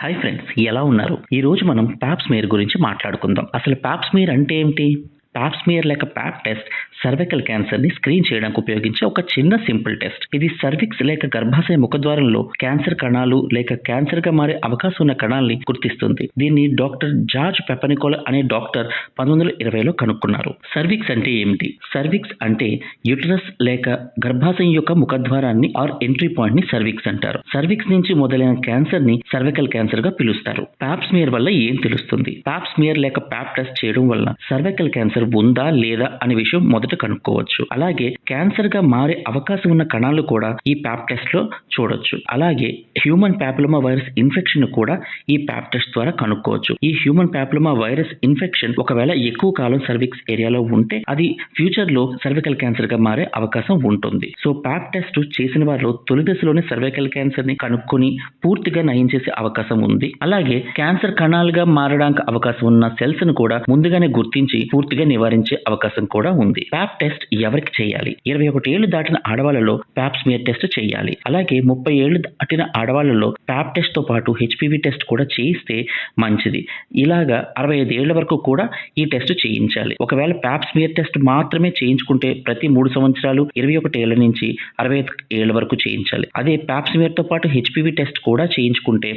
Hi friends, ఎలా ఉన్నారు? ఈ రోజు మనం ప్యాప్ స్మియర్ గురించి మాట్లాడుకుందాం. అసలు ప్యాప్ స్మియర్ అంటే ఏమిటి? ప్యాప్ స్మియర్ లేక ప్యాప్ టెస్ట్ సర్వికల్ క్యాన్సర్ ని స్క్రీన్ చేయడానికి ఉపయోగించే ఒక చిన్న సింపుల్ టెస్ట్. ఇది సర్విక్స్ లేక గర్భాశయ ముఖద్వారంలో క్యాన్సర్ కణాలు లేక క్యాన్సర్ గా మారే అవకాశం ఉన్న కణాలని గుర్తిస్తుంది. దీన్ని డాక్టర్ జార్జ్ పెపనికోల్ అనే డాక్టర్ 1920లో కనుక్కున్నారు. సర్విక్స్ అంటే ఏమిటి? సర్విక్స్ అంటే యూటరస్ లేక గర్భాశయం యొక్క ముఖద్వారాన్ని ఆర్ ఎంట్రీ పాయింట్ ని సర్విక్స్ అంటారు. సర్విక్స్ నుంచి మొదలైన క్యాన్సర్ ని సర్వికల్ క్యాన్సర్ గా పిలుస్తారు. ప్యాప్ స్మియర్ వల్ల ఏం తెలుస్తుంది? ప్యాప్ స్మియర్ లేక ప్యాప్ టెస్ట్ చేయడం వల్ల సర్వికల్ క్యాన్సర్ ఉందా లేదా అనే విషయం మొదట కనుక్కోవచ్చు. అలాగే క్యాన్సర్ గా మారే అవకాశం ఉన్న కణాలు కూడా ఈ ప్యాప్ టెస్ట్ లో చూడొచ్చు. అలాగే హ్యూమన్ ప్యాపిలోమా వైరస్ ఇన్ఫెక్షన్ కూడా ఈ ప్యాప్ టెస్ట్ ద్వారా కనుక్కోవచ్చు. ఈ హ్యూమన్ ప్యాపిలోమా వైరస్ ఇన్ఫెక్షన్ ఒకవేళ ఎక్కువ కాలం సర్విక్స్ ఏరియాలో ఉంటే అది ఫ్యూచర్ లో సర్వికల్ క్యాన్సర్ గా మారే అవకాశం ఉంటుంది. సో ప్యాప్ టెస్ట్ చేసిన వారిలో తొలి దశలోనే సర్వికల్ క్యాన్సర్ ని కనుక్కొని పూర్తిగా నయం చేసే అవకాశం ఉంది. అలాగే క్యాన్సర్ కణాలుగా మారడానికి అవకాశం ఉన్న సెల్స్ ను కూడా ముందుగానే గుర్తించి పూర్తిగా నివారించే అవకాశం కూడా ఉంది. ప్యాప్ టెస్ట్ ఎవరికి చేయాలి? 21 ఏళ్లు దాటిన ఆడవాళ్లలో ప్యాప్ స్మియర్ టెస్ట్ చేయాలి. అలాగే 30 ఏళ్లు దాటిన ఆడవాళ్లలో ప్యాప్ టెస్ట్ తో పాటు హెచ్పివి టెస్ట్ కూడా చేయిస్తే మంచిది. ఇలాగా 65 ఏళ్ల వరకు కూడా ఈ టెస్ట్ చేయించాలి. ఒకవేళ ప్యాప్ స్మియర్ టెస్ట్ మాత్రమే చేయించుకుంటే ప్రతి 3 సంవత్సరాలు 21 ఏళ్ల నుంచి 65 ఏళ్ల వరకు చేయించాలి. అదే ప్యాప్ స్మియర్ తో పాటు హెచ్పివి టెస్ట్ కూడా చేయించుకుంటే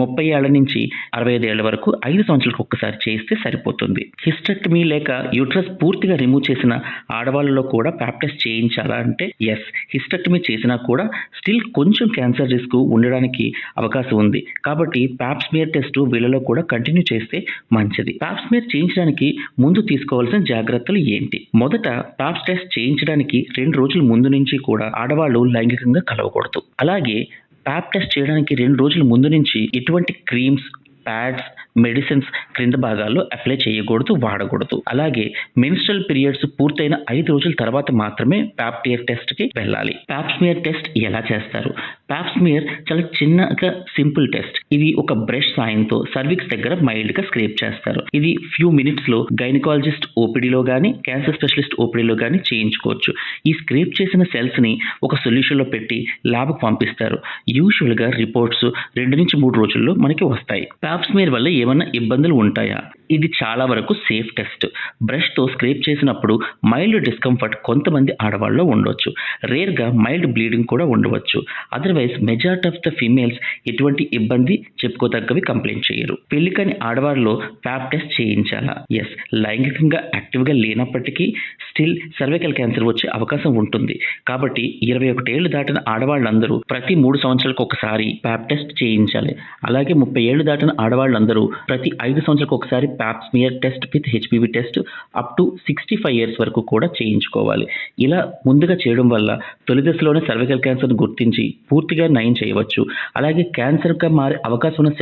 30 ఏళ్ల నుంచి 65 ఏళ్ల వరకు 5 సంవత్సరాలకు ఒక్కసారి చేయిస్తే సరిపోతుంది. హిస్టెక్టమీ లేక యూట్రస్ పూర్తిగా రిమూవ్ చేసిన ఆడవాళ్ళలో కూడా ప్యాప్ టెస్ట్ చేయించాలా అంటే ఎస్. హిస్టెక్టమీ చేసినా కూడా స్టిల్ కొంచెం క్యాన్సర్ రిస్క్ ఉండడానికి అవకాశం ఉంది. కాబట్టి ప్యాప్ స్మియర్ టెస్ట్ వీళ్ళలో కూడా కంటిన్యూ చేస్తే మంచిది. ప్యాప్ స్మియర్ చేయించడానికి ముందు తీసుకోవాల్సిన జాగ్రత్తలు ఏంటి? మొదట ప్యాప్ టెస్ట్ చేయించడానికి 2 రోజుల ముందు నుంచి కూడా ఆడవాళ్ళు లైంగికంగా కలవకూడదు. అలాగే ప్యాప్ టెస్ట్ చేయడానికి 2 రోజుల ముందు నుంచి ఎటువంటి క్రీమ్స్, ప్యాడ్స్, మెడిసిన్స్ క్రింద భాగాల్లో అప్లై చేయకూడదు, వాడకూడదు. అలాగే మెన్స్ట్రల్ పీరియడ్స్ పూర్తయిన 5 రోజుల తర్వాత మాత్రమే ప్యాప్ టెస్ట్ కి వెళ్ళాలి. ప్యాప్ స్మియర్ టెస్ట్ ఎలా చేస్తారు? ప్యాప్ స్మియర్ చాలా చిన్నగా సింపుల్ టెస్ట్. ఇది ఒక బ్రష్ సాయంతో సర్విక్స్ దగ్గర మైల్డ్ గా స్క్రేప్ చేస్తారు. ఇది ఫ్యూ మినిట్స్ లో గైనకాలజిస్ట్ ఓపీడీలో గానీ క్యాన్సర్ స్పెషలిస్ట్ ఓపీడీలో గానీ చేయించుకోవచ్చు. ఈ స్క్రేప్ చేసిన సెల్స్ ని ఒక సొల్యూషన్ లో పెట్టి ల్యాబ్ కు పంపిస్తారు. యూజువల్ గా రిపోర్ట్స్ 2 నుంచి 3 రోజుల్లో మనకి వస్తాయి. ప్యాప్ స్మియర్ వల్ల ఏమన్నా ఇబ్బందులు ఉంటాయా? ఇది చాలా వరకు సేఫ్ టెస్ట్. బ్రష్ తో స్క్రేప్ చేసినప్పుడు మైల్డ్ డిస్కంఫర్ట్ కొంతమంది ఆడవాళ్ళలో ఉండొచ్చు. రేర్ గా మైల్డ్ బ్లీడింగ్ కూడా ఉండవచ్చు. Otherwise majority of the females ఎటువంటి ఇబ్బంది చెప్పుకోదగ్గవి కంప్లైంట్ చేయరు. పెళ్లి కాని ఆడవాళ్ళలో ప్యాప్ టెస్ట్ చేయించాలా? ఎస్. లైంగికంగా యాక్టివ్ గా లేనప్పటికీ స్టిల్ సర్వికల్ క్యాన్సర్ వచ్చే అవకాశం ఉంటుంది. కాబట్టి 21 ఏళ్లు దాటిన ఆడవాళ్ళందరూ ప్రతి 3 సంవత్సరాలకు ఒకసారి ప్యాప్ టెస్ట్ చేయించాలి. అలాగే 30 ఏళ్లు దాటిన ఆడవాళ్ళందరూ ప్రతి 5 సంవత్సరాలకు ఒకసారి Pap smear test with HPV test up to 65 years వరకు కూడా చేయించుకోవాలి. ఇలా ముందుగా చేయడం వల్ల తొలి దశలోనే సర్వికల్ క్యాన్సర్ గుర్తించి పూర్తిగా నయం చేయవచ్చు. అలాగే క్యాన్సర్ గా మారే అవకాశం ఉన్న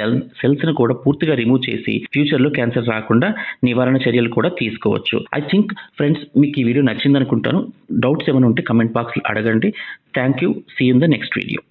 సెల్స్ ను కూడా పూర్తిగా రిమూవ్ చేసి ఫ్యూచర్ లో క్యాన్సర్ రాకుండా నివారణ చర్యలు కూడా తీసుకోవచ్చు. ఐ థింక్ ఫ్రెండ్స్ మీకు ఈ వీడియో నచ్చింది అనుకుంటాను. డౌట్స్ ఏమైనా ఉంటే కమెంట్ బాక్స్ లో అడగండి. Thank you. See in the next video.